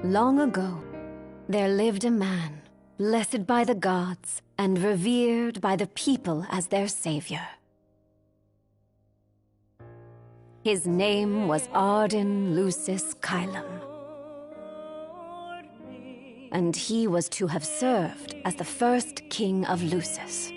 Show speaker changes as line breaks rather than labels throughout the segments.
Long ago, there lived a man, blessed by the gods and revered by the people as their savior. His name was Arden Lucis Kylum, and he was to have served as the first king of Lucis.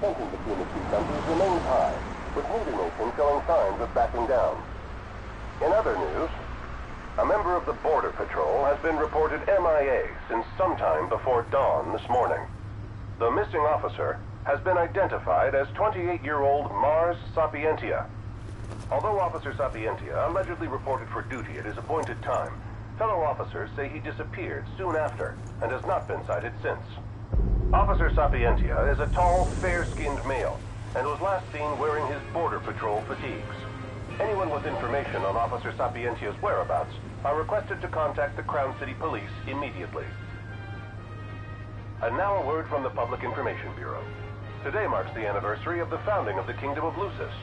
tension between the two countries remains high, with neither nation showing signs of backing down. In other news, a member of the Border Patrol has been reported MIA since sometime before dawn this morning. The missing officer has been identified as 28-year-old Mars Sapientia. Although Officer Sapientia allegedly reported for duty at his appointed time, fellow officers say he disappeared soon after and has not been sighted since. Officer Sapientia is a tall, fair-skinned male and was last seen wearing his Border Patrol fatigues. Anyone with information on Officer Sapientia's whereabouts are requested to contact the Crown City Police immediately. And now a word from the Public Information Bureau. Today marks the anniversary of the founding of the Kingdom of Lucis.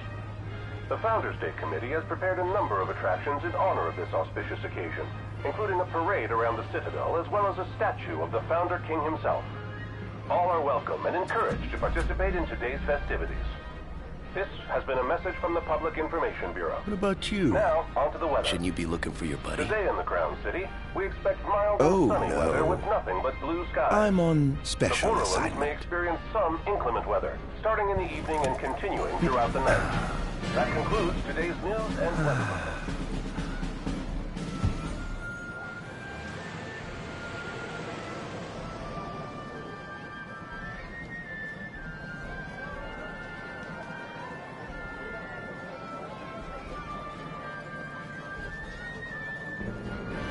The Founders Day Committee has prepared a number of attractions in honor of this auspicious occasion, including a parade around the Citadel as well as a statue of the Founder King himself. All are welcome and encouraged to participate in today's festivities. This has been a message from the Public Information Bureau.
What about you?
Now, on to the weather.
Shouldn't you be looking for your buddy?
Today in the Crown City, we expect mild and sunny weather with nothing but blue skies.
I'm on special
the Borderlands
assignment.
may experience some inclement weather, starting in the evening and continuing throughout the night. That concludes today's news and weather.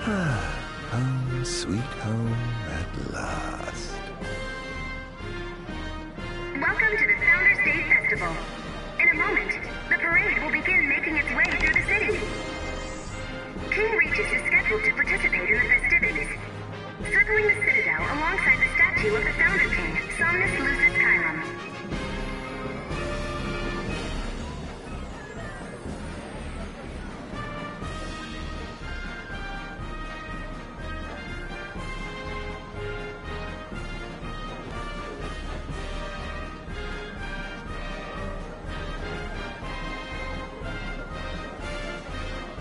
Home, sweet home at last.
Welcome to the Founders Day Festival. In a moment, the parade will begin making its way through the city. King Regis is scheduled to participate in the festivities, circling the Citadel alongside the statue of the Founder King, Somnus Lucis Chiron.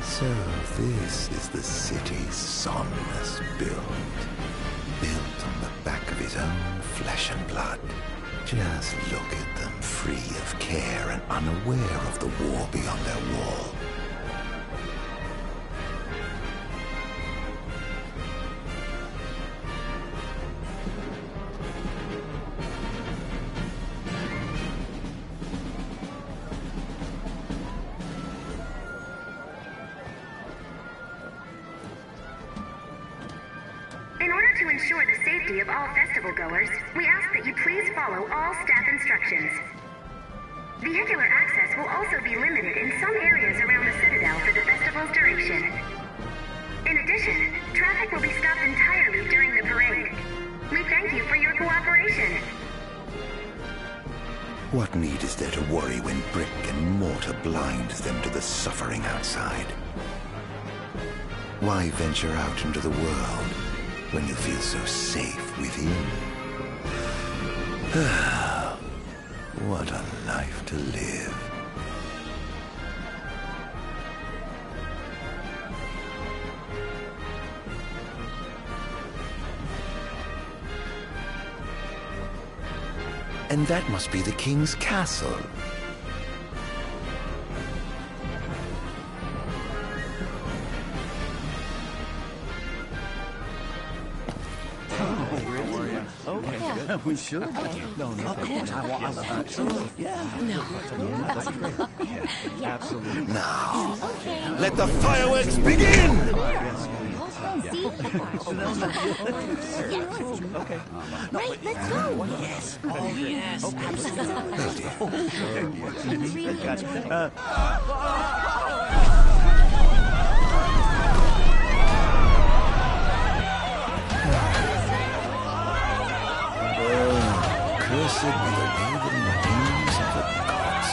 So this is the city Somnus built on the back of his own flesh and blood. Just look at them, free of care and unaware of the war beyond their wall.
In order to ensure the safety of all festival goers, we ask that you please follow all staff instructions. Vehicular access will also be limited in some areas around the Citadel for the festival's duration. In addition, traffic will be stopped entirely during the parade. We thank you for your cooperation.
What need is there to worry when brick and mortar blinds them to the suffering outside? Why venture out into the world when you feel so safe within? What a life to live. And that must be the king's castle.
We should. No, of course. I want absolutely. Yeah. No. That's great. Yeah, absolutely.
Now, let the fireworks begin!
Okay.
Right, let's go.
Yes. Oh, yes. Absolutely.
Cursed be the wavering wings of the gods.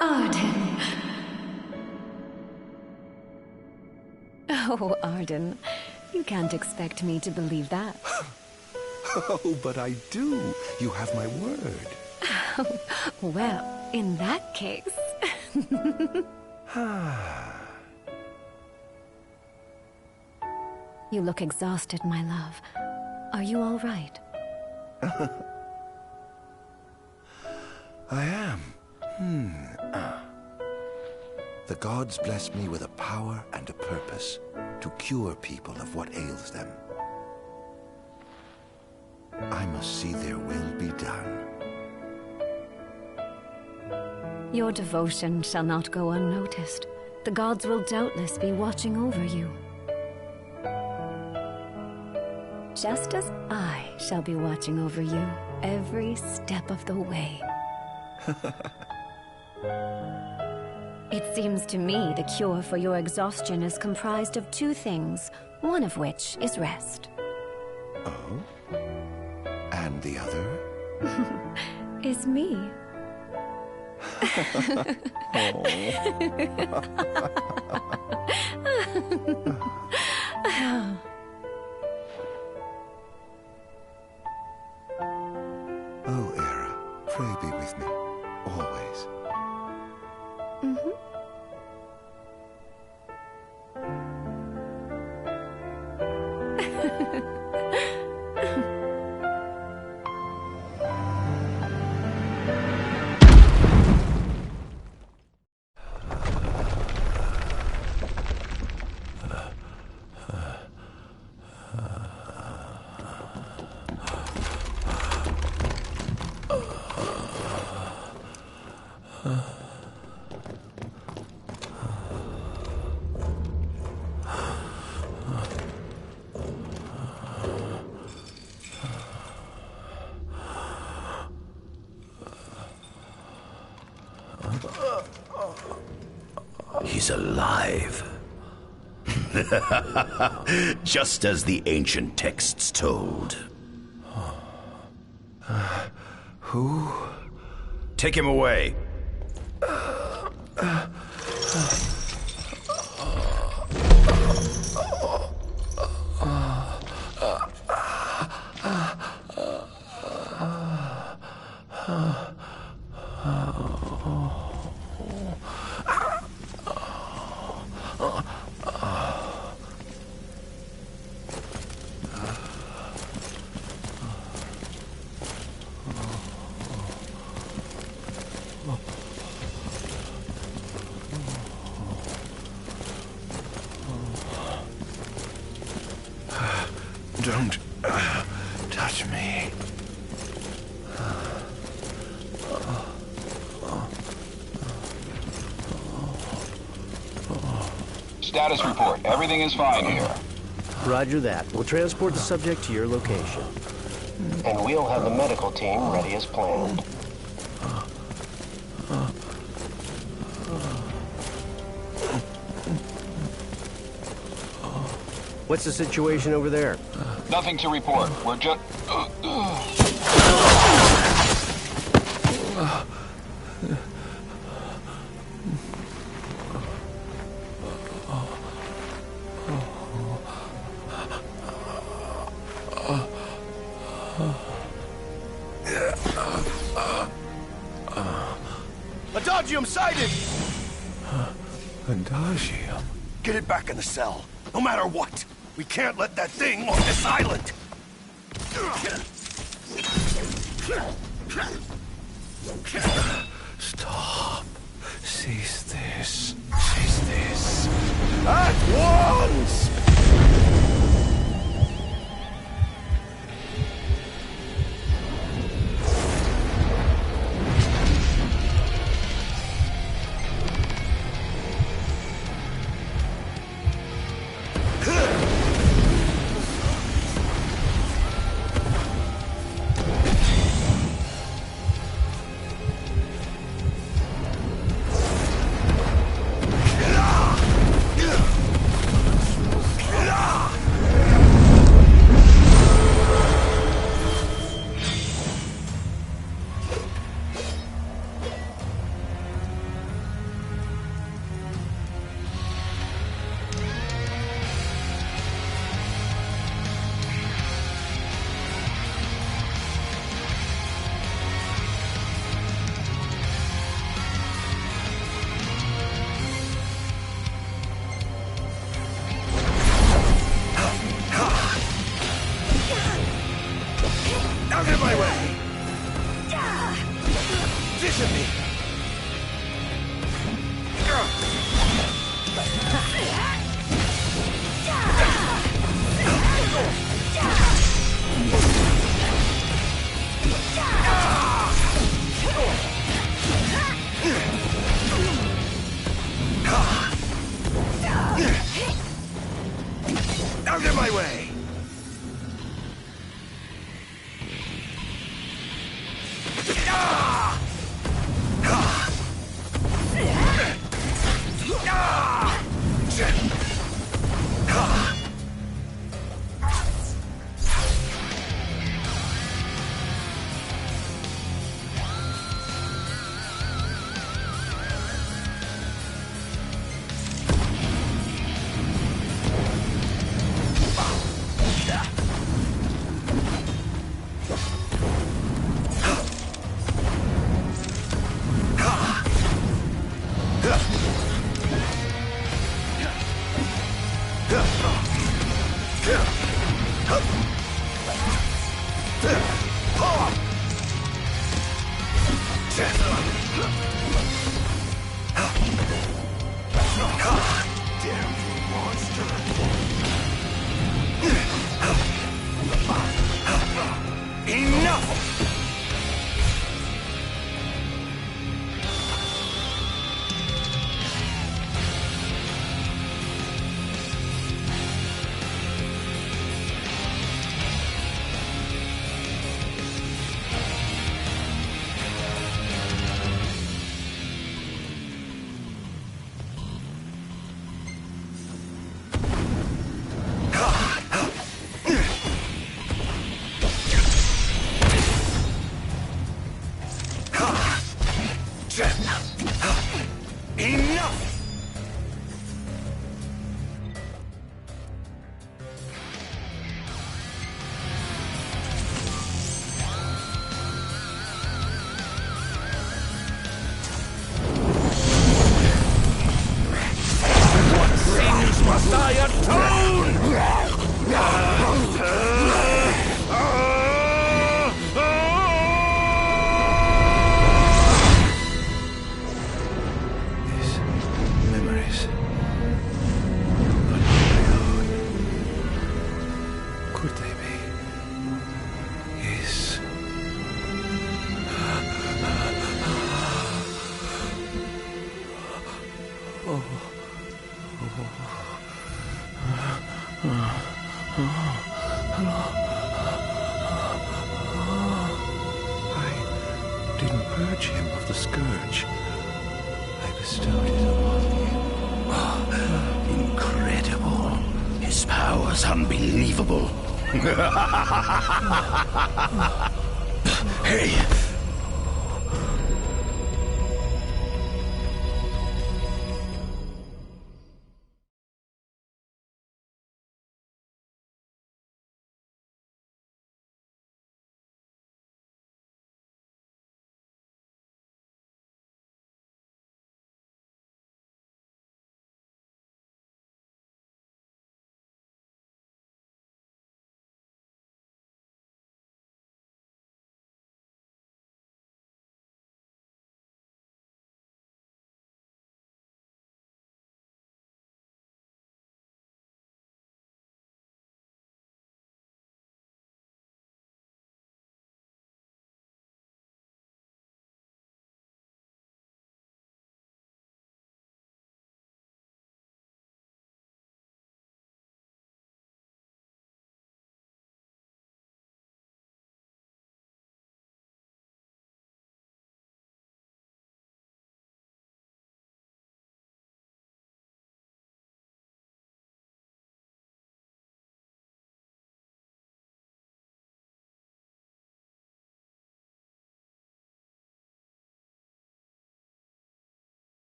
Arden. Oh, Arden. You can't expect me to believe that.
Oh, but I do. You have my word.
Well, in that case... You look exhausted, my love. Are you all right?
I am. The gods blessed me with a power and a purpose to cure people of what ails them. I must see their will be done.
Your devotion shall not go unnoticed. The gods will doubtless be watching over you. Just as I shall be watching over you every step of the way. It seems to me the cure for your exhaustion is comprised of two things, one of which is rest.
Oh? And the other?
Is me.
Oh, Era, pray be with me, always.
He's alive. Just as the ancient texts told.
Who?
Take him away.
Don't touch me.
Status report. Everything is fine here.
Roger that. We'll transport the subject to your location.
And we'll have the medical team ready as planned.
What's the situation over there?
Nothing to report. We're just...
Adagium sighted!
Adagium?
Get it back in the cell, no matter what. We can't let that thing off this island.
Stop. Cease this. Cease this.
At once! Out of my way! Ah! Ah! Ah! Ah! Enough! What sins must I atone?
Could they be? Yes. I didn't purge him of the scourge. I bestowed it upon him.
Incredible. His power's unbelievable. Hey!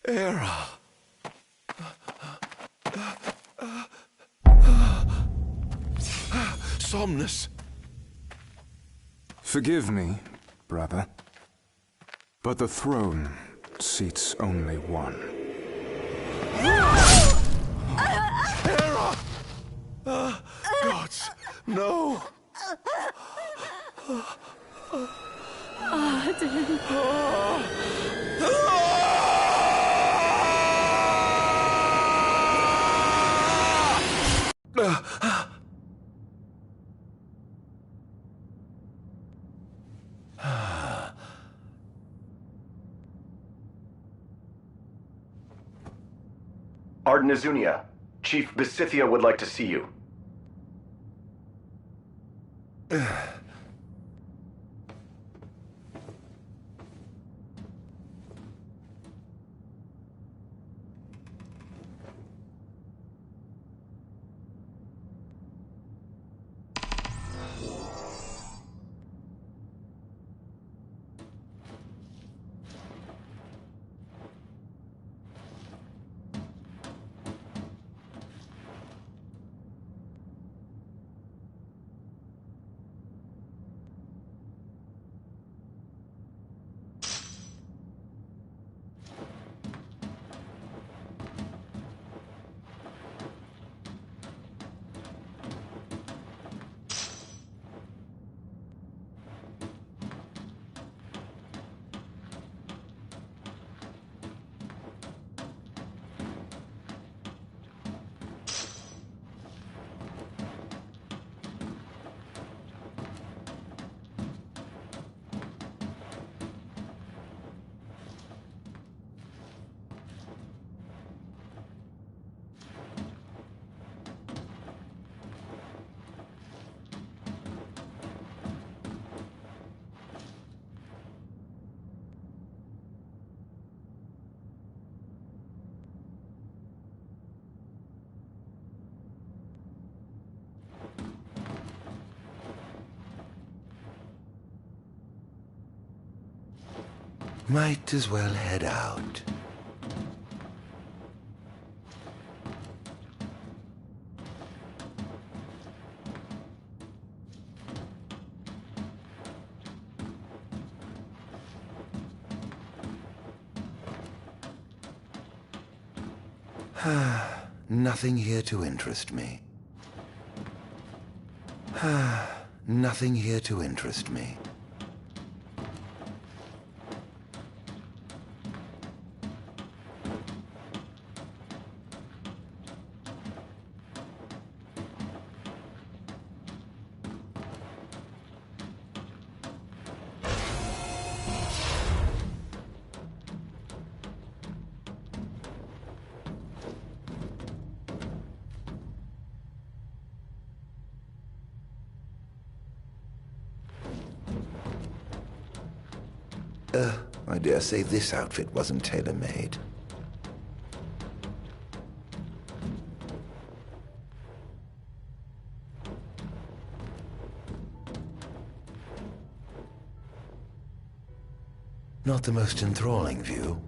Era.
Somnus.
Forgive me, brother. But the throne seats only one.
Hera! Gods, no!
Arden Azunia, Chief Besithia would like to see you.
Might as well head out. Nothing here to interest me. Nothing here to interest me. I dare say this outfit wasn't tailor-made. Not the most enthralling view.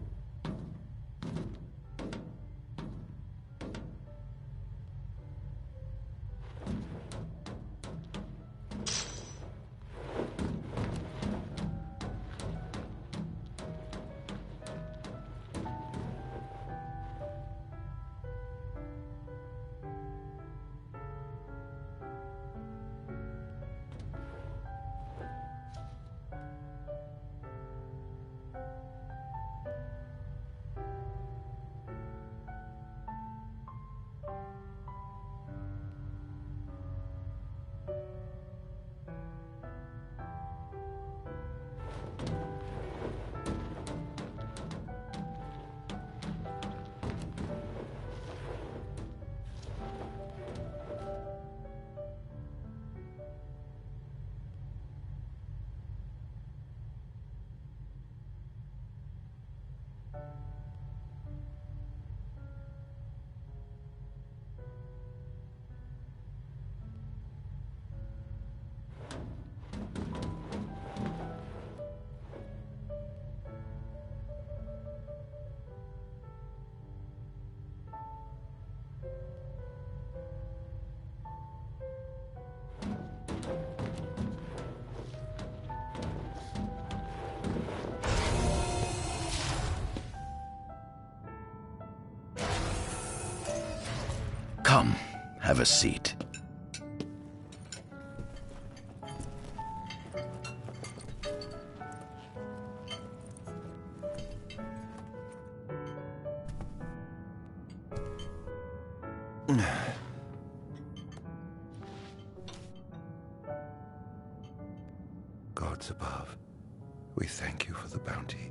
Come, have a seat.
Gods above, we thank you for the bounty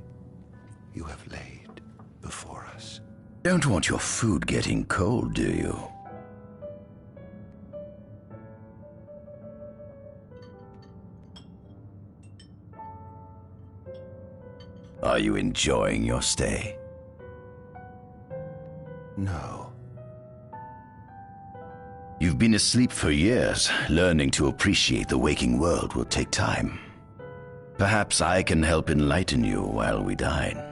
you have laid before us.
Don't want your food getting cold, do you? Are you enjoying your stay?
No.
You've been asleep for years. Learning to appreciate the waking world will take time. Perhaps I can help enlighten you while we dine.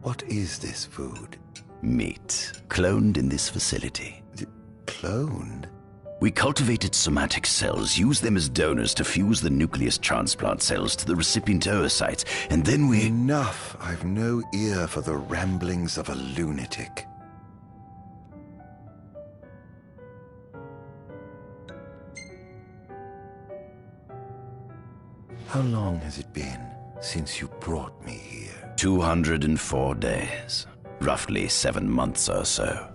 What is this food?
Meat, cloned in this facility.
Cloned?
We cultivated somatic cells, use them as donors to fuse the nucleus transplant cells to the recipient oocytes, and then we...
Enough! I've no ear for the ramblings of a lunatic. How long has it been since you brought me here?
204 days. Roughly 7 months or so.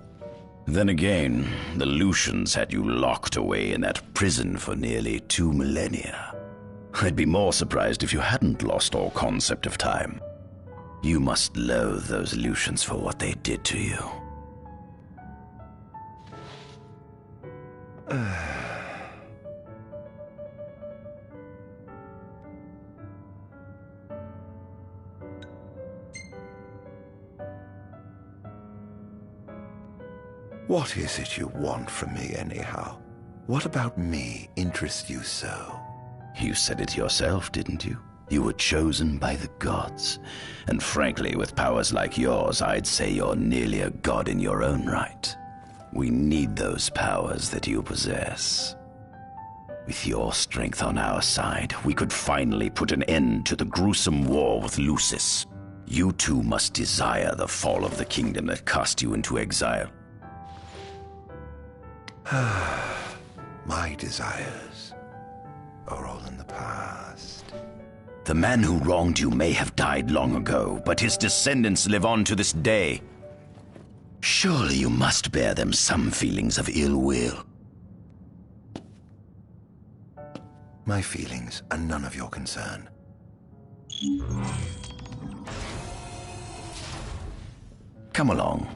Then again, the Lucians had you locked away in that prison for nearly 2 millennia. I'd be more surprised if you hadn't lost all concept of time. You must loathe those Lucians for what they did to you.
What is it you want from me, anyhow? What about me interests you so?
You said it yourself, didn't you? You were chosen by the gods. And frankly, with powers like yours, I'd say you're nearly a god in your own right. We need those powers that you possess. With your strength on our side, we could finally put an end to the gruesome war with Lucis. You too must desire the fall of the kingdom that cast you into exile.
My desires are all in the past.
The man who wronged you may have died long ago, but his descendants live on to this day. Surely you must bear them some feelings of ill will.
My feelings are none of your concern.
Come along.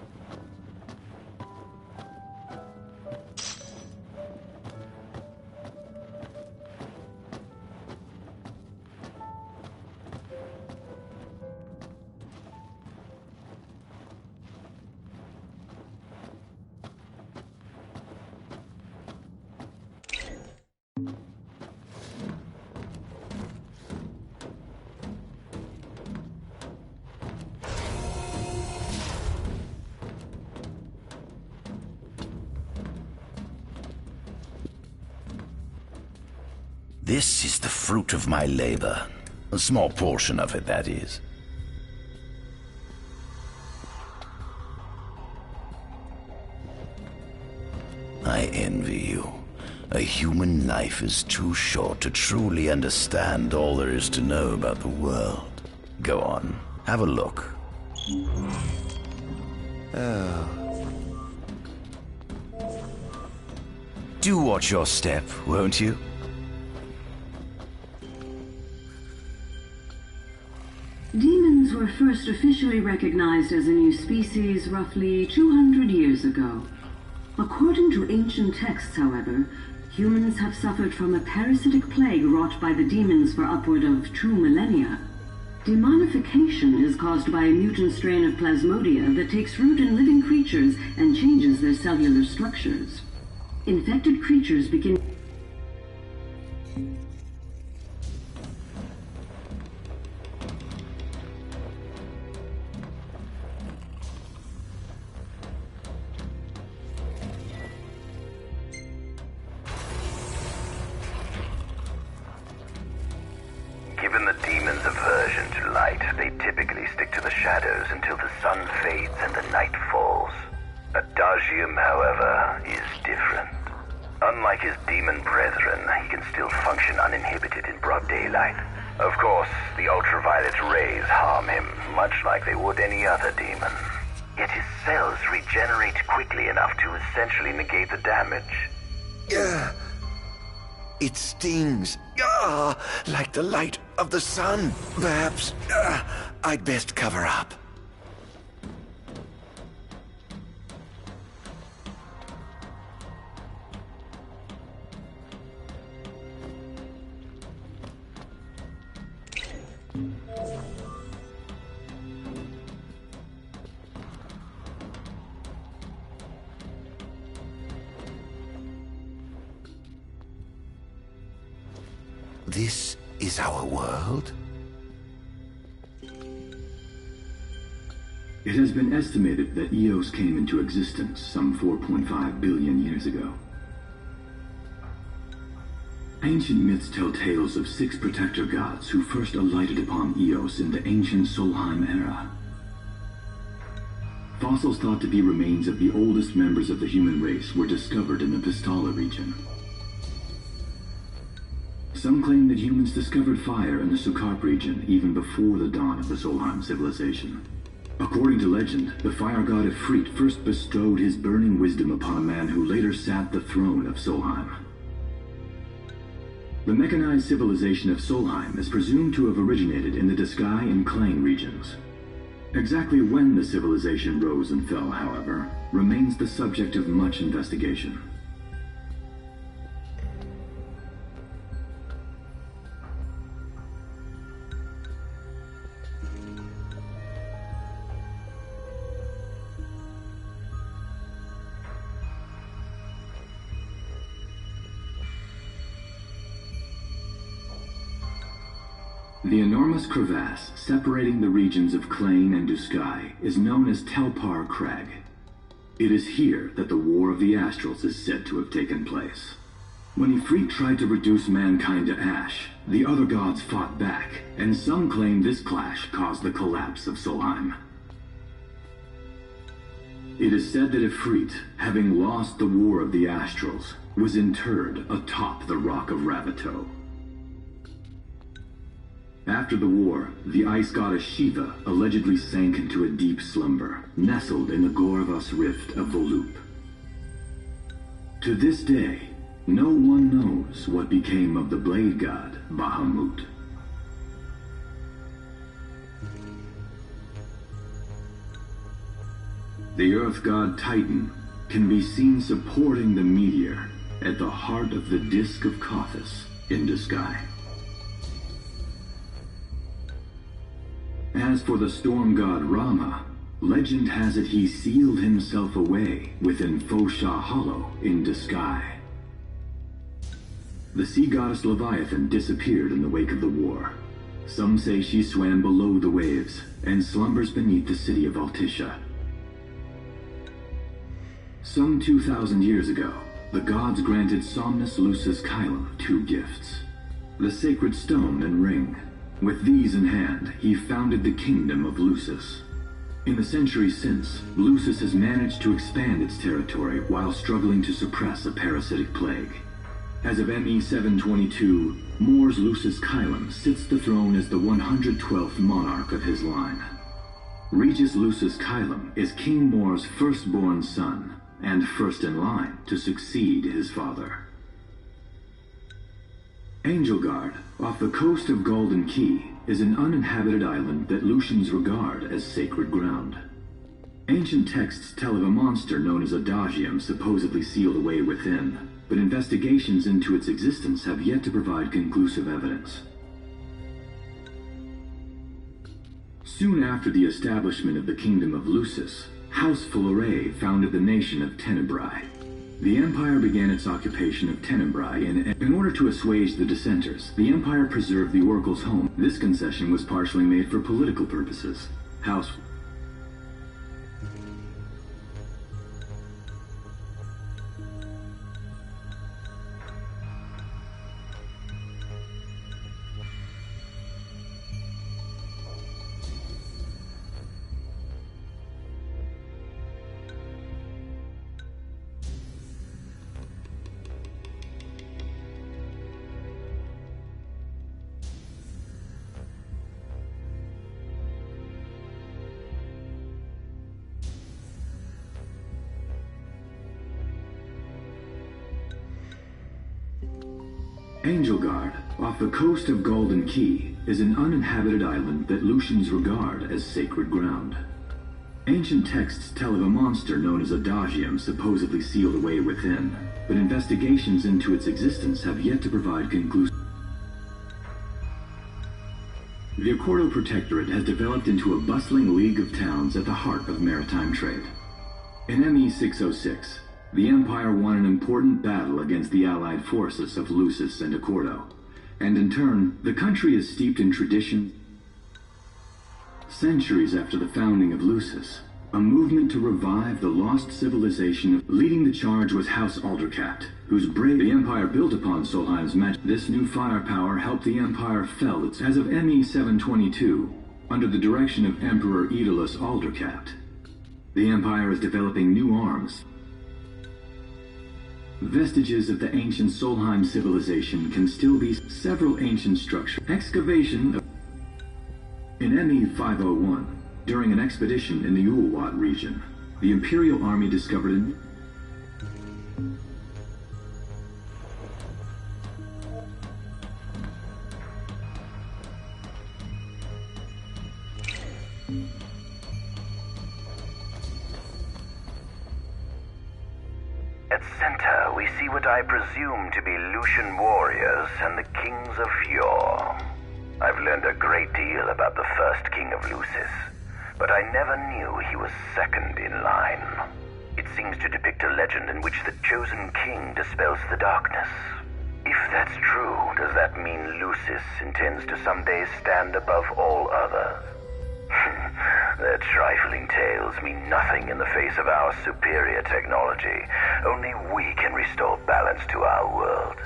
This is the fruit of my labor. A small portion of it, that is. I envy you. A human life is too short to truly understand all there is to know about the world. Go on, have a look.
Oh.
Do watch your step, won't you?
Demons were first officially recognized as a new species roughly 200 years ago. According to ancient texts, however, humans have suffered from a parasitic plague wrought by the demons for upward of 2 millennia. Demonification is caused by a mutant strain of plasmodia that takes root in living creatures and changes their cellular structures. Infected creatures begin...
fades and the night falls. Adagium, however, is different. Unlike his demon brethren, he can still function uninhibited in broad daylight. Of course, the ultraviolet rays harm him, much like they would any other demon. Yet his cells regenerate quickly enough to essentially negate the damage.
It stings. Like the light of the sun. Perhaps I'd best cover up. This is our world?
It has been estimated that Eos came into existence some 4.5 billion years ago. Ancient myths tell tales of 6 protector gods who first alighted upon Eos in the ancient Solheim era. Fossils thought to be remains of the oldest members of the human race were discovered in the Pistala region. Some claim that humans discovered fire in the Sukarp region even before the dawn of the Solheim civilization. According to legend, the fire god Ifrit first bestowed his burning wisdom upon a man who later sat the throne of Solheim. The mechanized civilization of Solheim is presumed to have originated in the Diskai and Klang regions. Exactly when the civilization rose and fell, however, remains the subject of much investigation. The enormous crevasse separating the regions of Klain and Duskai is known as Telpar Crag. It is here that the War of the Astrals is said to have taken place. When Ifrit tried to reduce mankind to ash, the other gods fought back, and some claim this clash caused the collapse of Solheim. It is said that Ifrit, having lost the War of the Astrals, was interred atop the Rock of Ravito. After the war, the ice goddess Shiva allegedly sank into a deep slumber, nestled in the Goravas Rift of Volup. To this day, no one knows what became of the blade god Bahamut. The earth god Titan can be seen supporting the meteor at the heart of the Disk of Kothis in Duskai. As for the storm god Rama, legend has it he sealed himself away within Fosha Hollow in Duskai. The sea goddess Leviathan disappeared in the wake of the war. Some say she swam below the waves and slumbers beneath the city of Altisha. Some 2,000 years ago, the gods granted Somnus Lucis Kylum 2 gifts: the sacred stone and ring. With these in hand, he founded the kingdom of Lucis. In the centuries since, Lucis has managed to expand its territory while struggling to suppress a parasitic plague. As of ME 722, Mor's Lucis Kylum sits the throne as the 112th monarch of his line. Regis Lucis Kylum is King Mor's firstborn son, and first in line to succeed his father. Angelgard, off the coast of Golden Key, is an uninhabited island that Lucians regard as sacred ground. Ancient texts tell of a monster known as Adagium supposedly sealed away within, but investigations into its existence have yet to provide conclusive evidence. Soon after the establishment of the Kingdom of Lucis, House Fulare founded the nation of Tenebrae. The Empire began its occupation of Tenebrae, and in order to assuage the dissenters, the Empire preserved the Oracle's home. This concession was partially made for political purposes. House Angelgard, off the coast of Golden Key, is an uninhabited island that Lucians regard as sacred ground. Ancient texts tell of a monster known as Adagium supposedly sealed away within, but investigations into its existence have yet to provide conclusive. The Accordo Protectorate has developed into a bustling league of towns at the heart of maritime trade. In ME-606, the Empire won an important battle against the allied forces of Lucis and Accordo, and in turn, the country is steeped in tradition. Centuries after the founding of Lucis, a movement to revive the lost civilization. Leading the charge was House Aldercat, whose brave the Empire built upon Solheim's magic. This new firepower helped the Empire fell as of ME-722, under the direction of Emperor Aedalus Aldercat. The Empire is developing new arms. Vestiges of the ancient Solheim civilization can still be several ancient structures. Excavation in ME-501, during an expedition in the Ulwat region, the Imperial Army discovered
At center, we see what I presume to be Lucian warriors and the kings of yore. I've learned a great deal about the first king of Lucis, but I never knew he was second in line. It seems to depict a legend in which the chosen king dispels the darkness. If that's true, does that mean Lucis intends to someday stand above all others? Their trifling tales mean nothing in the face of our superior technology. Only we can restore balance to our world.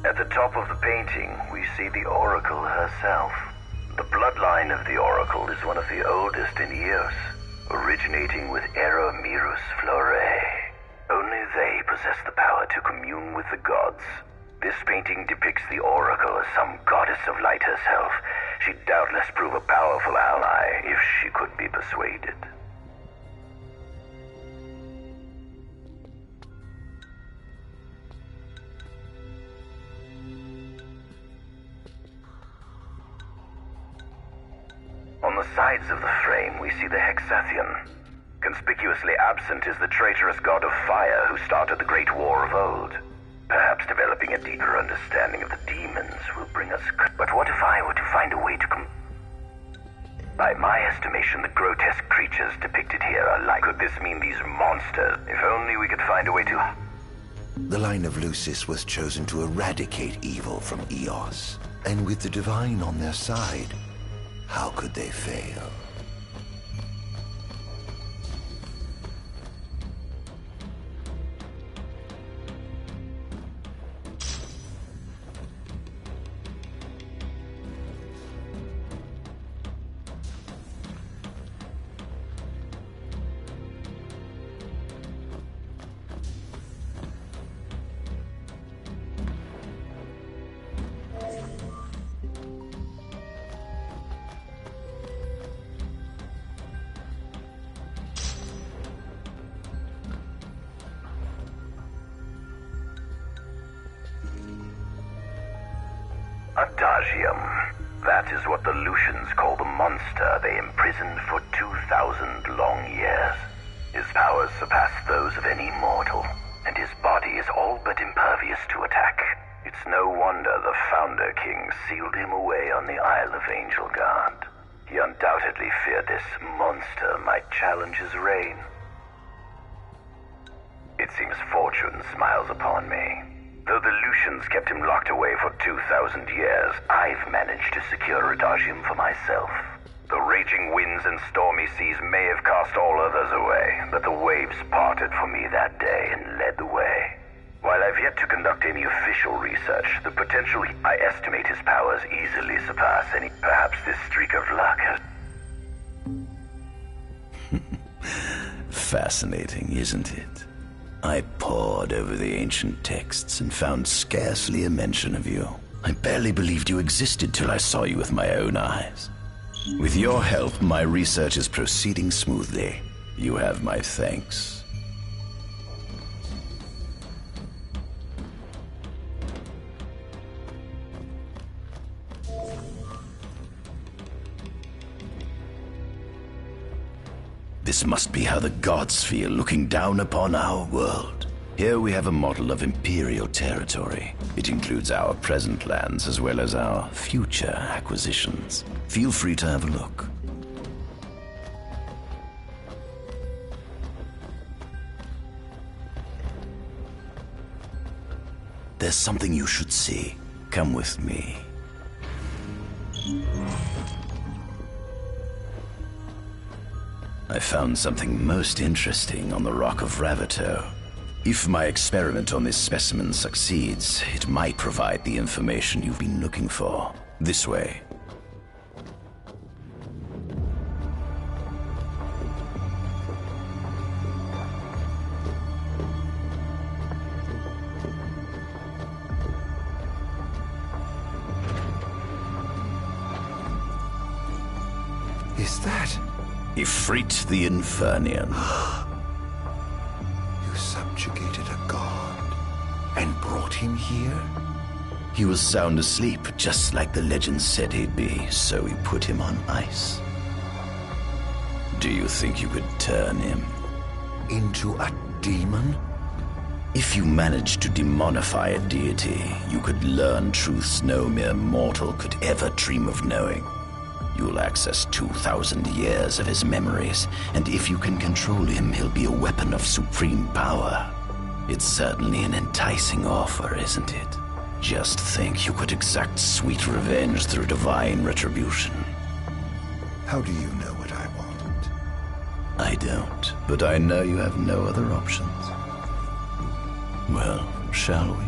At the top of the painting, we see the Oracle herself. The bloodline of the Oracle is one of the oldest in Eos, originating with Eromirus Flore. Only they possess the power to commune with the gods. This painting depicts the Oracle as some goddess of light herself. She'd doubtless prove a powerful ally if she could be persuaded. On the sides of the frame, we see the Hexathian. Conspicuously absent is the traitorous god of fire who started the Great War of old. Perhaps developing a deeper understanding of the demons will bring us... But what if I were to find a way to By my estimation, the grotesque creatures depicted here are like... Could this mean these monsters? If only we could find a way to...
The line of Lucis was chosen to eradicate evil from Eos, and with the divine on their side, how could they fail?
Adagium. That is what the Lucians call the monster they imprisoned for 2,000 long years. His powers surpass those of any mortal, and his body is all but impervious to attack. It's no wonder the Founder King sealed him away on the Isle of Angelgard. He undoubtedly feared this monster might challenge his reign. It seems fortune smiles upon me. Though the Lucians kept him locked away for 2,000 years, I've managed to secure Adagium for myself. The raging winds and stormy seas may have cast all others away, but the waves parted for me that day and led the way. While I've yet to conduct any official research, the potential I estimate his powers easily surpass any. Perhaps this streak of luck has...
Fascinating, isn't it? I pored over the ancient texts and found scarcely a mention of you. I barely believed you existed till I saw you with my own eyes. With your help, my research is proceeding smoothly. You have my thanks. This must be how the gods feel looking down upon our world. Here we have a model of imperial territory. It includes our present lands as well as our future acquisitions. Feel free to have a look. There's something you should see. Come with me. I found something most interesting on the Rock of Ravito. If my experiment on this specimen succeeds, it might provide the information you've been looking for. This way.
Is that?
Ifrit the Infernian.
You subjugated a god and brought him here?
He was sound asleep, just like the legend said he'd be, so we put him on ice. Do you think you could turn him
into a demon?
If you managed to demonify a deity, you could learn truths no mere mortal could ever dream of knowing. You'll access 2,000 years of his memories, and if you can control him, he'll be a weapon of supreme power. It's certainly an enticing offer, isn't it? Just think you could exact sweet revenge through divine retribution.
How do you know what I want?
I don't, but I know you have no other options. Well, shall we?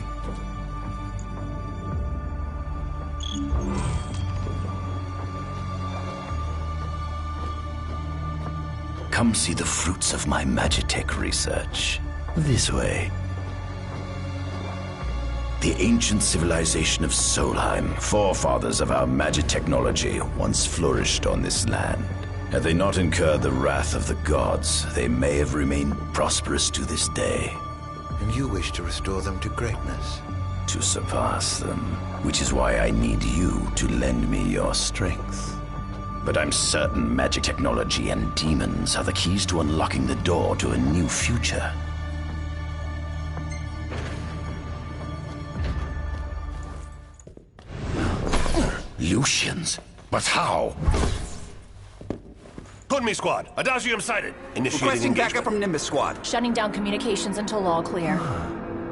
Come see the fruits of my Magitech research. This way. The ancient civilization of Solheim, forefathers of our Magitechnology, once flourished on this land. Had they not incurred the wrath of the gods, they may have remained prosperous to this day.
And you wish to restore them to greatness?
To surpass them, which is why I need you to lend me your strength. But I'm certain magic technology and demons are the keys to unlocking the door to a new future. Lucians?
But how? Kunmi Squad, Adagium sighted. Initiating
Requesting
engagement.
backup from Nimbus Squad.
Shutting down communications until all clear.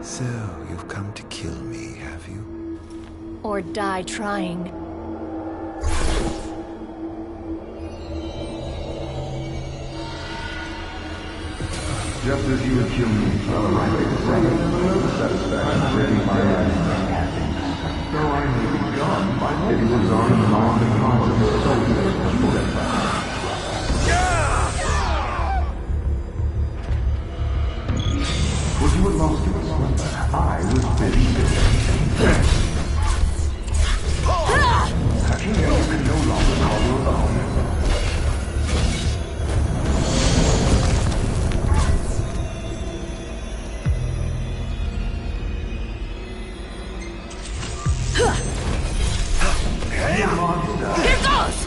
So, you've come to kill me, have you?
Or die trying.
Just as you and humans are arriving at the satisfaction ready my eyes. So I may be gone by getting his arms around the hearts of the soldiers forever. What you had lost to us, I was busy. You can no longer call you alone.
Here goes!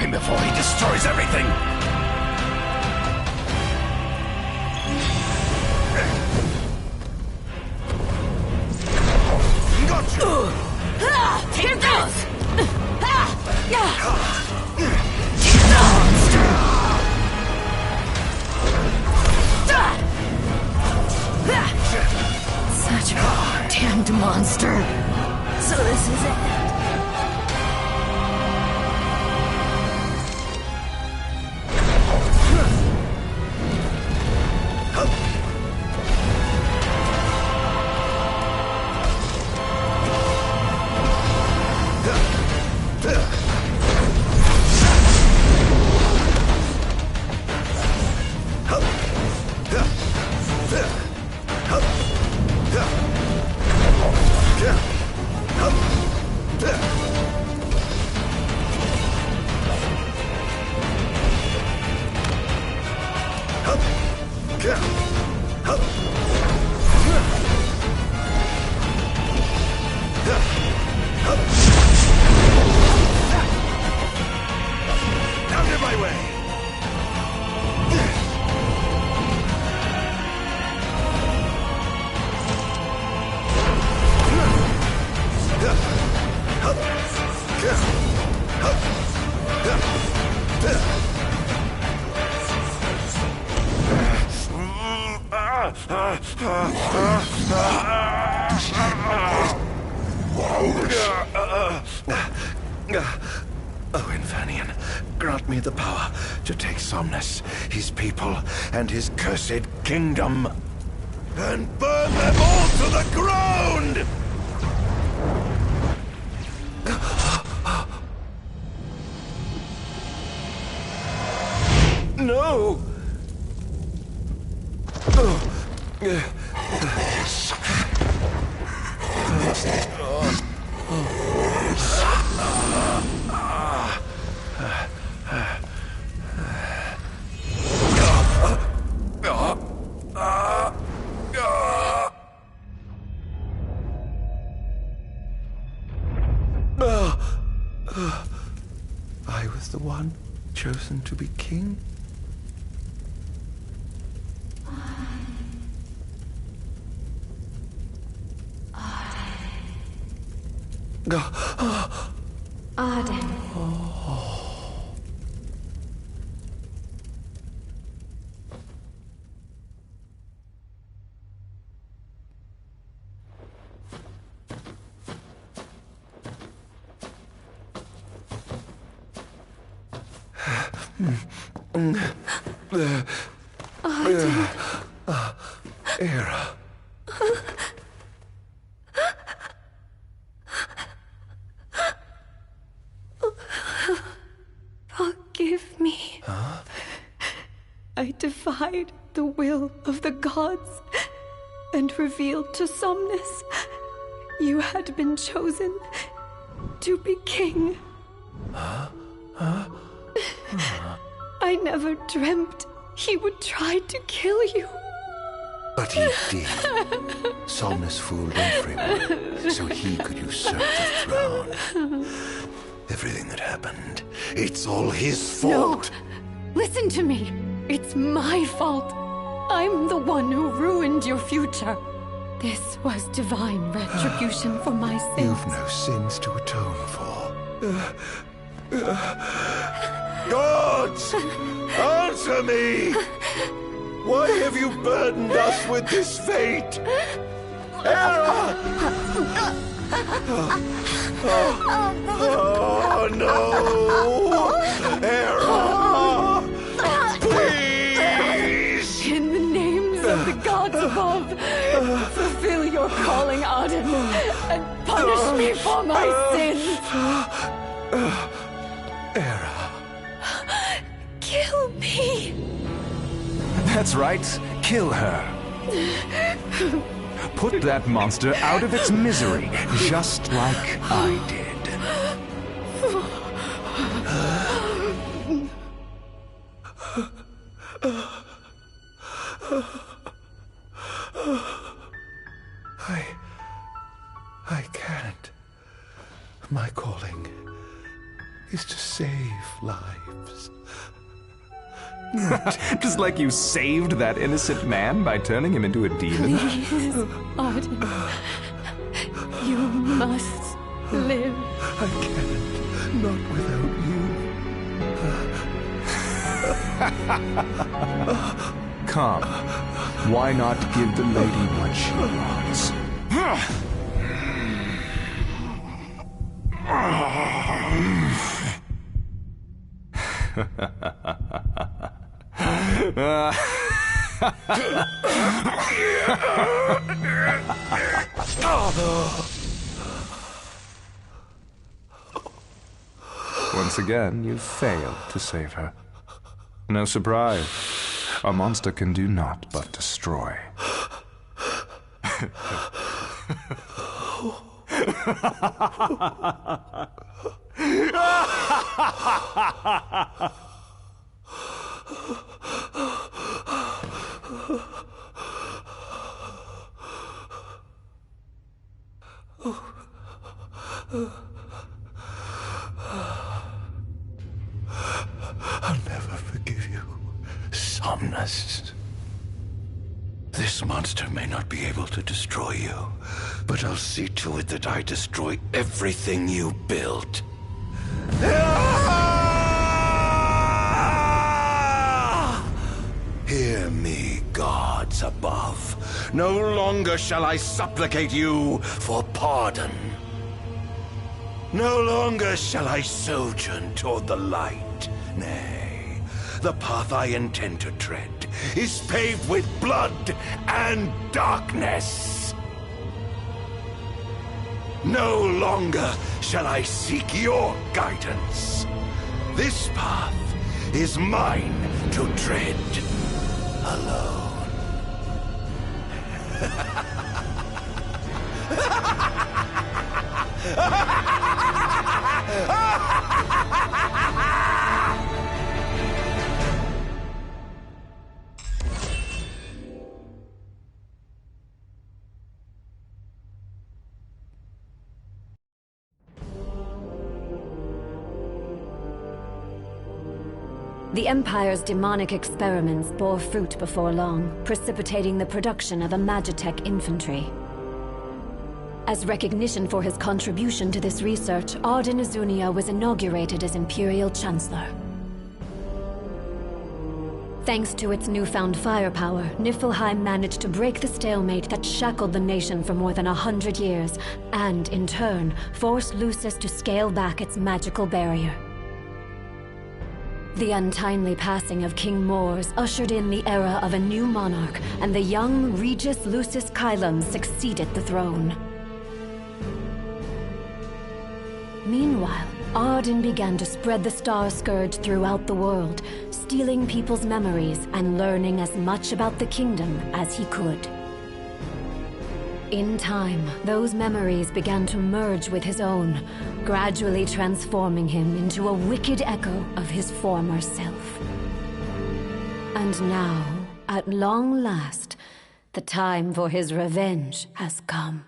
him before he destroys everything!
Gotcha! Here goes!
Such a damned monster. So this is it.
Out of my way!
Oh, Infanian, grant me the power to take Somnus, his people, and his cursed kingdom, and burn them all to the ground! No! I was the one chosen to be king?
Arden.
Era.
Forgive me.
Huh?
I defied the will of the gods and revealed to Somnus you had been chosen to be king.
Huh?
I never dreamt he would try to kill you.
But he did. Somnus fooled everyone so he could usurp the throne. Everything that happened, it's all his fault.
No! Listen to me. It's my fault. I'm the one who ruined your future. This was divine retribution for my sins.
You've no sins to atone for. Gods! Answer me! Why have you burdened us with this fate? Hera! Oh no! Hera! Please!
In the names of the gods above, fulfill your calling, Arden, and punish me for my sins!
Hera.
Kill me!
That's right. Kill her. Put that monster out of its misery, just like I did.
I can't. My calling is to save lives.
Just like you saved that innocent man by turning him into a demon.
Please, Arden. You must live.
I can't. Not without you.
Come. Why not give the lady what she wants? Once again, you failed to save her. No surprise. A monster can do naught but destroy.
I'll never forgive you, Somnus. This monster may not be able to destroy you, but I'll see to it that I destroy everything you built. Hear me, gods above. No longer shall I supplicate you for pardon. No longer shall I sojourn toward the light. Nay, the path I intend to tread is paved with blood and darkness. No longer shall I seek your guidance. This path is mine to tread alone.
The Empire's demonic experiments bore fruit before long, precipitating the production of a Magitech infantry. As recognition for his contribution to this research, Arden Azunia was inaugurated as Imperial Chancellor. Thanks to its newfound firepower, Niflheim managed to break the stalemate that shackled the nation for more than 100 years, and, in turn, forced Lucis to scale back its magical barrier. The untimely passing of King Mors ushered in the era of a new monarch, and the young Regis Lucis Kylum succeeded the throne. Meanwhile, Arden began to spread the Star Scourge throughout the world, stealing people's memories and learning as much about the kingdom as he could. In time, those memories began to merge with his own, gradually transforming him into a wicked echo of his former self. And now, at long last, the time for his revenge has come.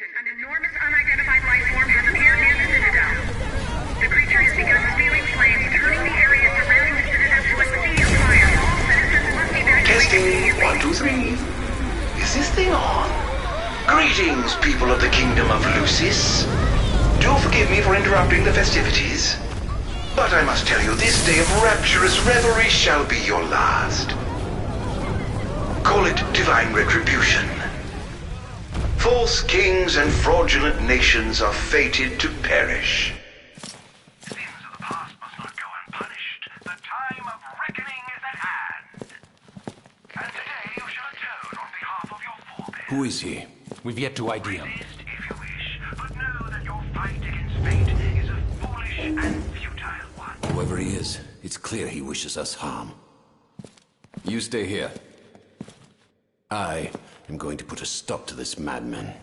location, an enormous unidentified life form has appeared near the Citadel. The creature has begun spewing flames, turning the area surrounding the Citadel to a sea of fire. All citizens must evacuate
Testing.
immediately.
1, 2, 3. Is this thing on? Greetings, people of the Kingdom of Lucis. Do forgive me for interrupting the festivities, but I must tell you, this day of rapturous revelry shall be your last. Call it divine retribution. False kings and fraudulent nations are fated to perish.
Sins of the past must not go unpunished. The time of reckoning is at hand. And today you shall atone on behalf of your forebears.
Who is he? We've yet to ID him.
If you wish, but know that your fight against fate is a foolish and futile one.
Whoever he is, it's clear he wishes us harm. You stay here. I am going to put a stop to this madman.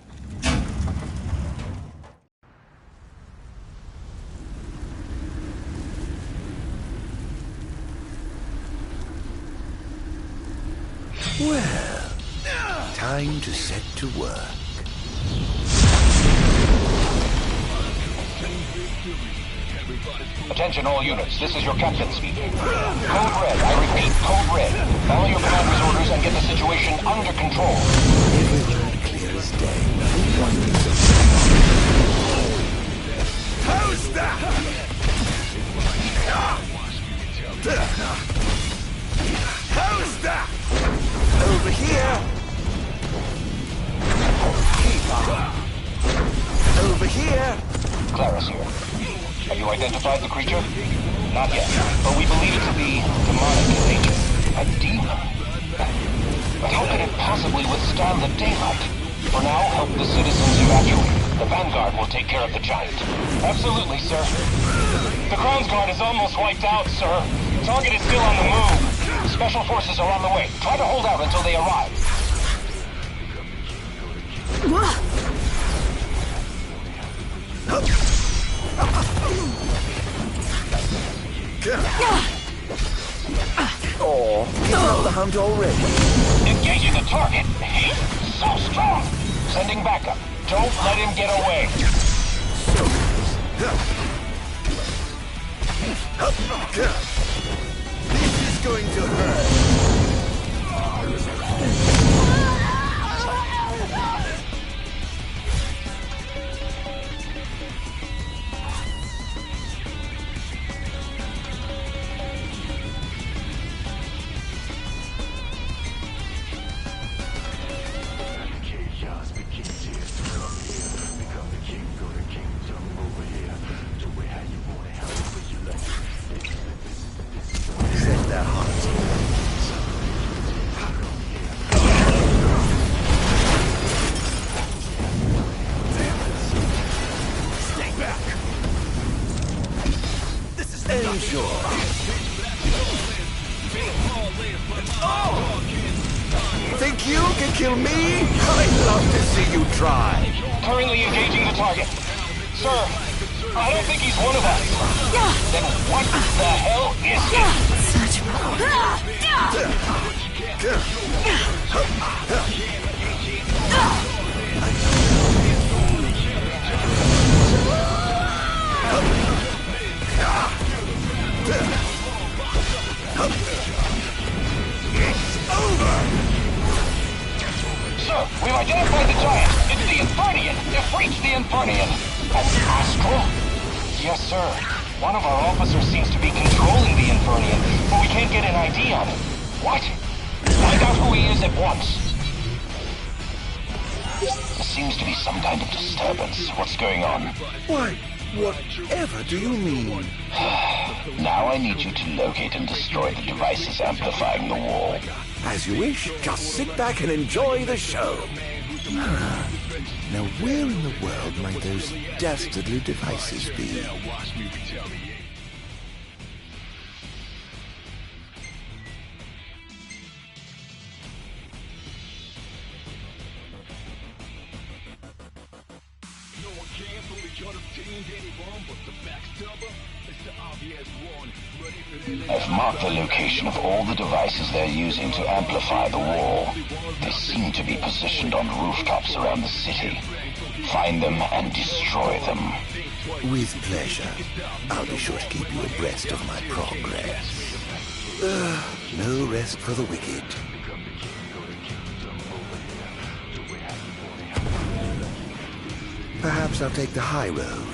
Well, time to set to work.
Attention all units, this is your captain speaking. Code Red, I repeat, Code Red. Follow your commander's orders and get the situation under control.
Every word clear as day.
How's that? How's that? Over here. Keep on. Over here.
Clara's here. Have you identified the creature? Not yet, but we believe it to be demonic in nature. A demon. But how could it possibly withstand the daylight? For now, help the citizens evacuate. The Vanguard will take care of the giant. Absolutely, sir. The Crown's Guard is almost wiped out, sir. Target is still on the move. Special forces are on the way. Try to hold out until they arrive.
Oh, he's on the hunt already.
Engaging the target. He's so strong. Sending backup. Don't let him get away.
This is going to hurt. Think you can kill me? I'd love to see you try.
Currently engaging the target. Sir, I don't think he's one of us. Then what the hell is he?
Such
Sir, we've identified the giant. It's the Infernian. Defeat the Infernian. An Astral? Yes, sir. One of our officers seems to be controlling the Infernian, but we can't get an ID on him. What? Find out who he is at once. There seems to be some kind of disturbance. What's going on?
Why, whatever do you mean?
Now I need you to locate and destroy the devices amplifying the wall.
As you wish, just sit back and enjoy the show.
Now where in the world might those dastardly devices be?
I've marked the location of all the devices they're using to amplify the wall. They seem to be positioned on rooftops around the city. Find them and destroy them.
With pleasure. I'll be sure to keep you abreast of my progress. No rest for the wicked. Perhaps I'll take the high road.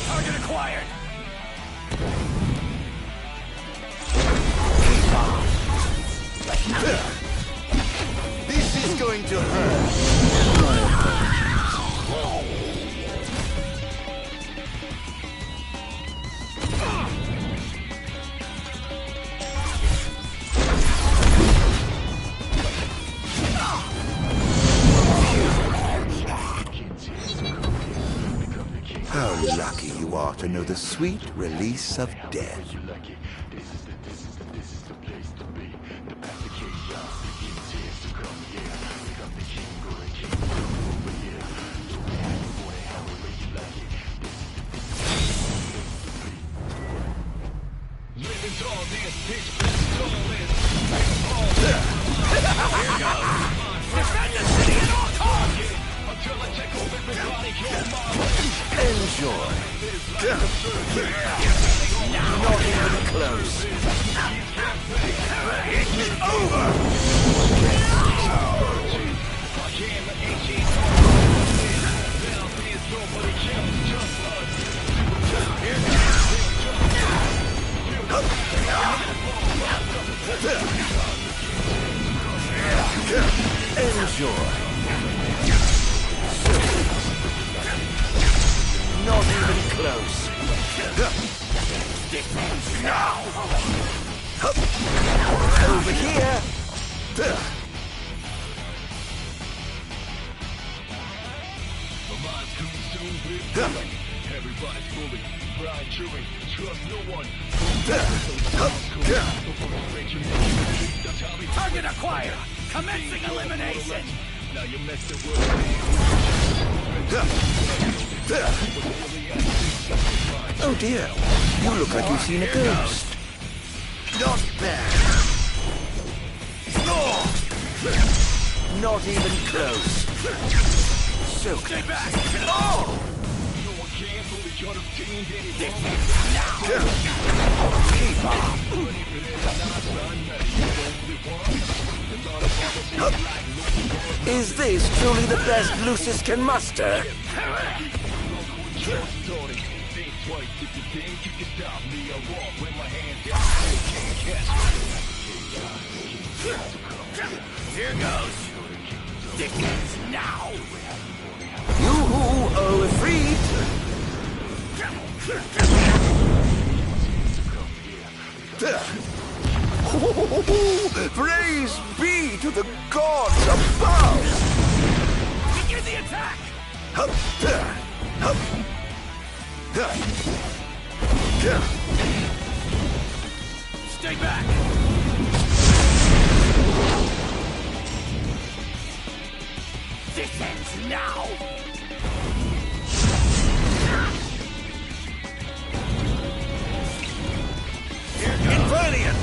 Target acquired! This is going to hurt.
How lucky you are to know the sweet release of death.
Enjoy. Not even close. It's over. Enjoy. Not even close. Now! Over here!
Everybody's fully blind, chewing, trust no one.
Target acquired! Commencing elimination!
Now you messed it
Oh dear, you look like you've seen a ghost.
Not bad. Not even close. So stay back. Oh! Keep up. Is this truly the best Lucis can muster? Here goes. Dickens now. You who are afraid. Praise be to the gods above. Begin the attack. Stay back. This ends now. Invernian!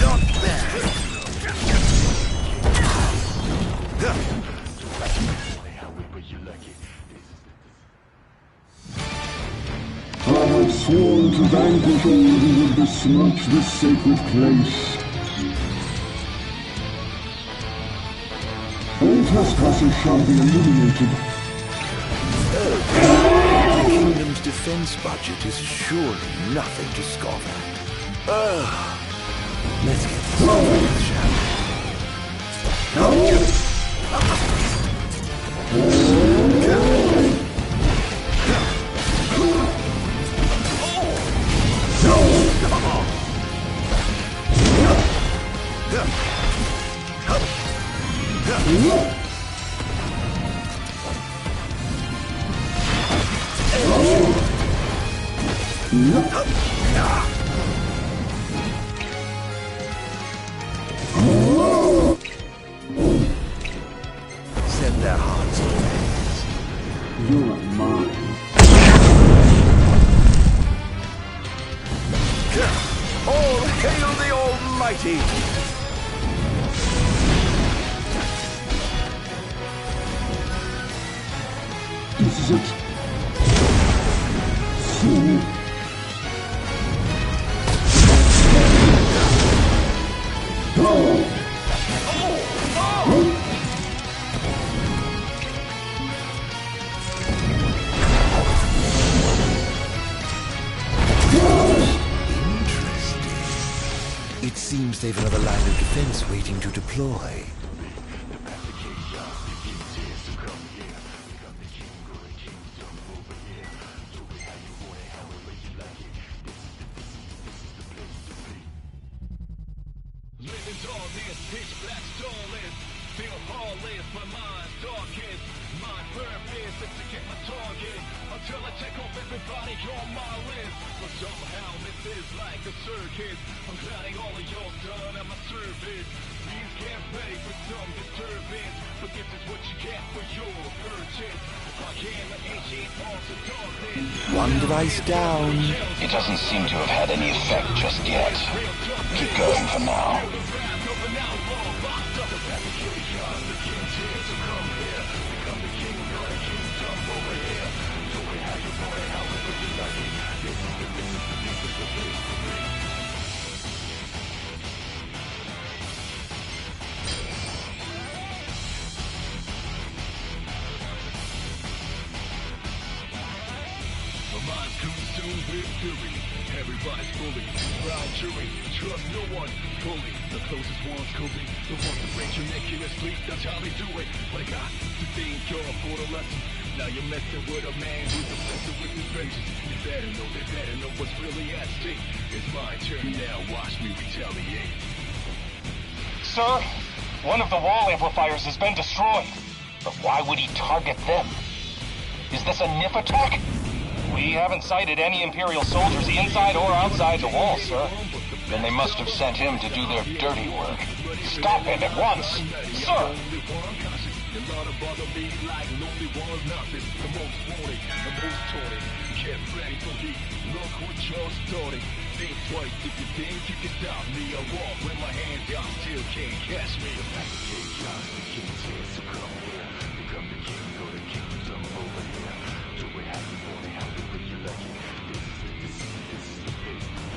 Not bad.
I have sworn to vanquish all who would besmirch this sacred place. All trespassers shall be eliminated.
The kingdom's defense budget is surely nothing to scoff at. Let's get this over with, shall set their hearts on things.
mighty!
This is it. So...
It seems they've another line of defense waiting to deploy. One device down.
It doesn't seem to have had any effect just yet. Keep going for now.
Everybody's fully proud jury. Trust no one fully. The closest ones could be the ones that break your neck in your sleep. That's how they do it. But I got to think you're for the lesson. Now you're messing with a man who's obsessed with his vengeance. They better know what's really at stake. It's my turn now. Watch me retaliate.
Sir, one of the wall amplifiers has been destroyed. But why would he target them? Is this a NIF attack? We haven't sighted any Imperial soldiers inside or outside the wall, sir. Then they must have sent him to do their dirty work. Stop him at once, sir!
Get ready for heat. Look what you're starting. Think twice if you think you can stop me. I walk with my hands out, still can't catch me. Become the king or the kingdom over here. Do it how you want it, how you will you like it. This is the place to be.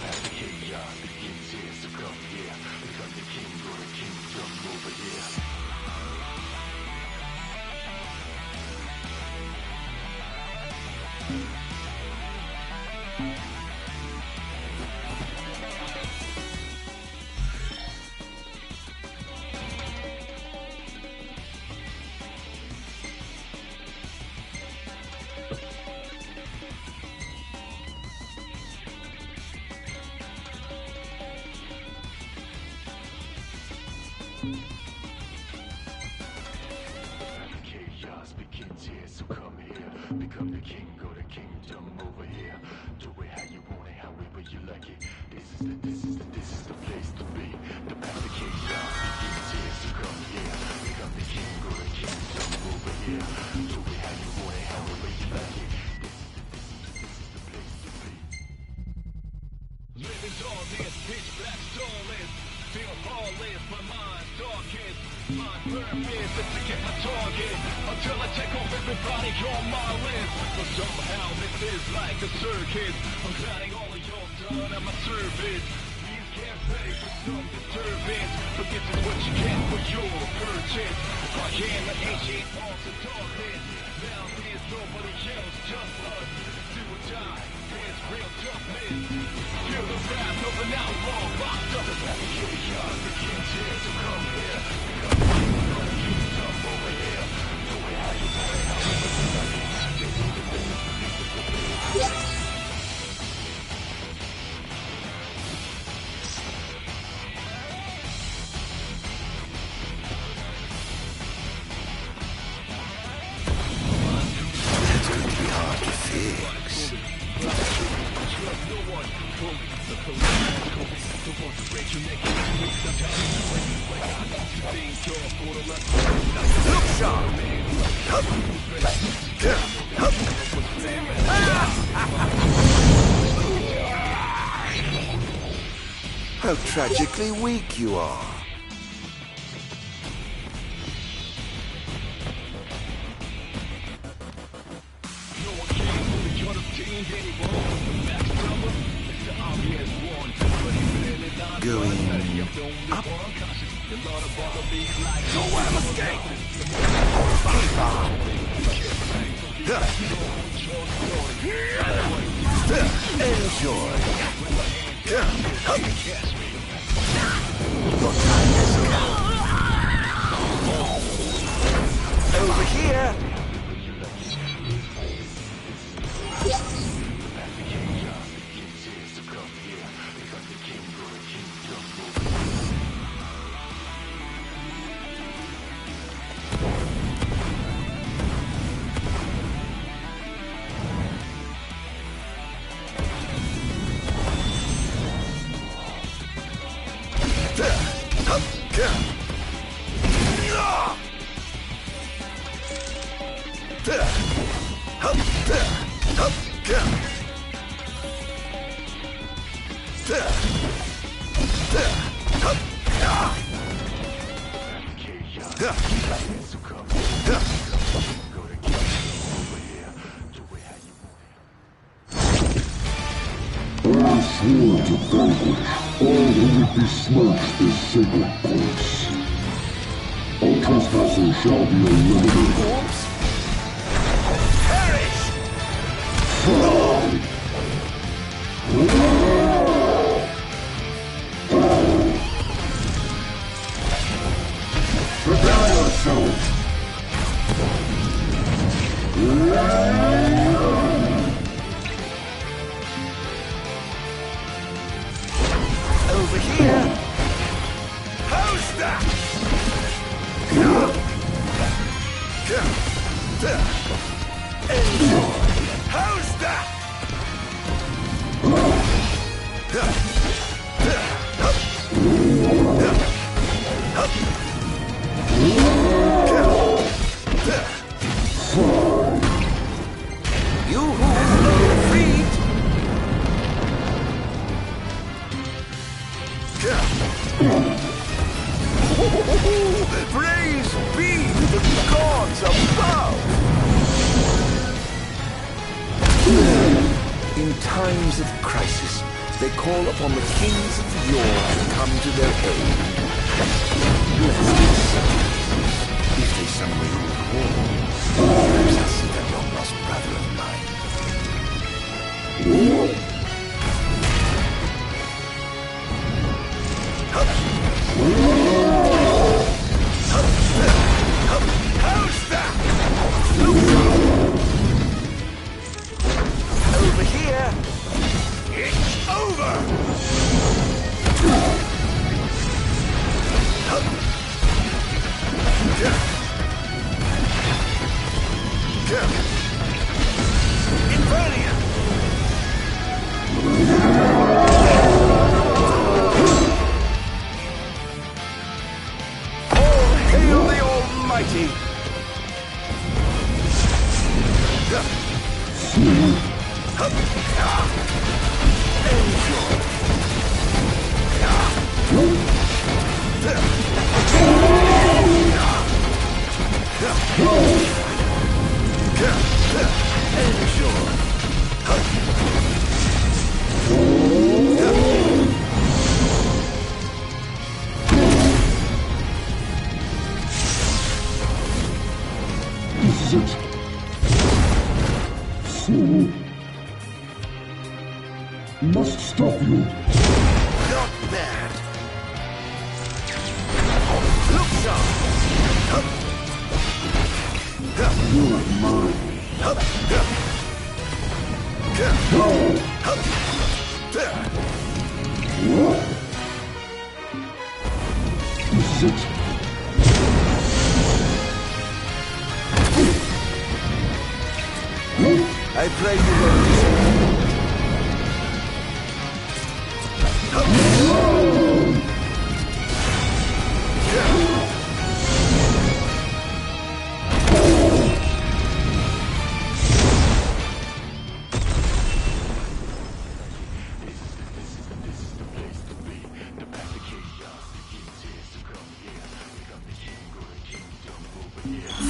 Have the chaos begins here, so come here. Become the king or the kingdom over here. Chaos begins here, so come here. Become the king or the kingdom over here. Do it how you want it, however you like it. This is the place to be. The path of chaos begins here, so come here. Become the king or the kingdom over here. Do it how you want it, however you like it. Living darkness, pitch black starless. Feel heartless, my mind darkest. My purpose is to get my target until I take off everybody on my list. But somehow this is like a circus. I'm counting all of your done at my service. Please get ready for some disturbance. But this is what you get for your purchase. I am the ancient arms of darkness. Now there's nobody else, just us. Do or die, there's real toughness. Feel the wrath of an outlaw locked up. The chaos begins here, so come here.
That's going to be hard to fix. How
tragically weak you are. Going up. Nowhere to escape. Keep on. Enjoy. Your time has come. Over here.
Swore to vanquish all who would besmirch this sacred place. All trespassers shall be eliminated.
Perish!
Prepare yourself.
Over here. How's that? Enjoy. How's that? You who are freed. Praise be to the gods above! In times of crisis, they call upon the kings of yore to come to their aid. If they some way recall, perhaps I'll see that long lost brother of mine. How's that? Over here. It's over. Infernia. All hail the Almighty.
This is it. So, must stop you.
Not bad. Look sharp.
You're mine. This is it.
I pray you will disappoint.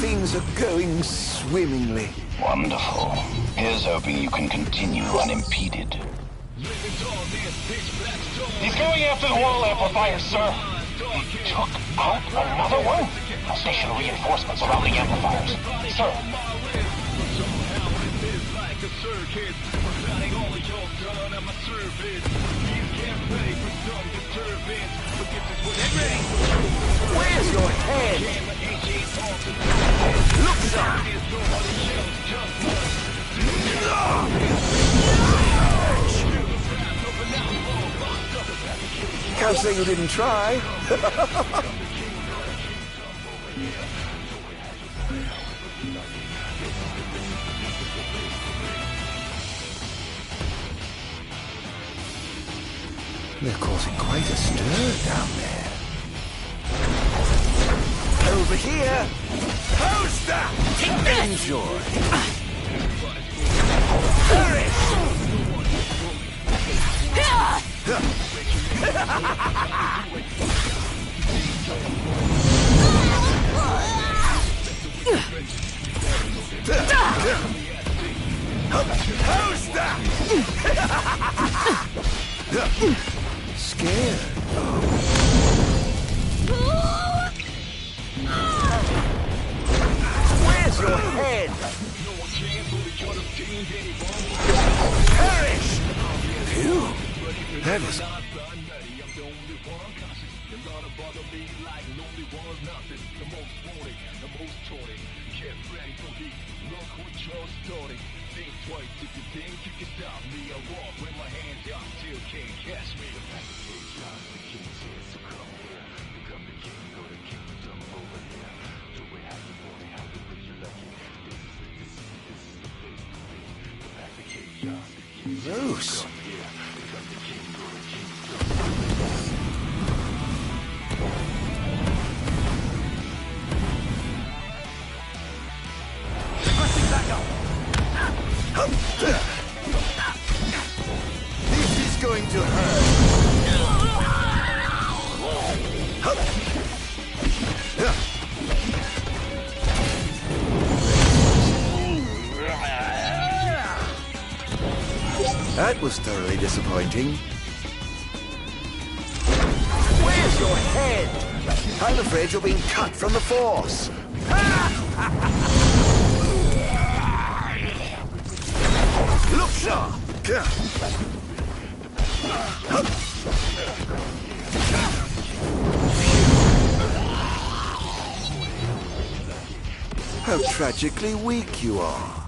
Things are going swimmingly.
Wonderful. Here's hoping you can continue unimpeded. He's going after the wall amplifier, sir. He took out another one? I'll station reinforcements around the amplifiers. Sir.
Where's your head? Look, sir!
Can't say you didn't try. They're causing quite a stir down there.
Over here! How's that?
Enjoy!
Perish! How's that?
Scared?
Where's your head? Perish!
Phew! That is... Bruce!
This is going to hurt.
That was thoroughly disappointing.
Where's your head?
I'm afraid you're being cut from the Force.
Look sharp!
How tragically weak you are.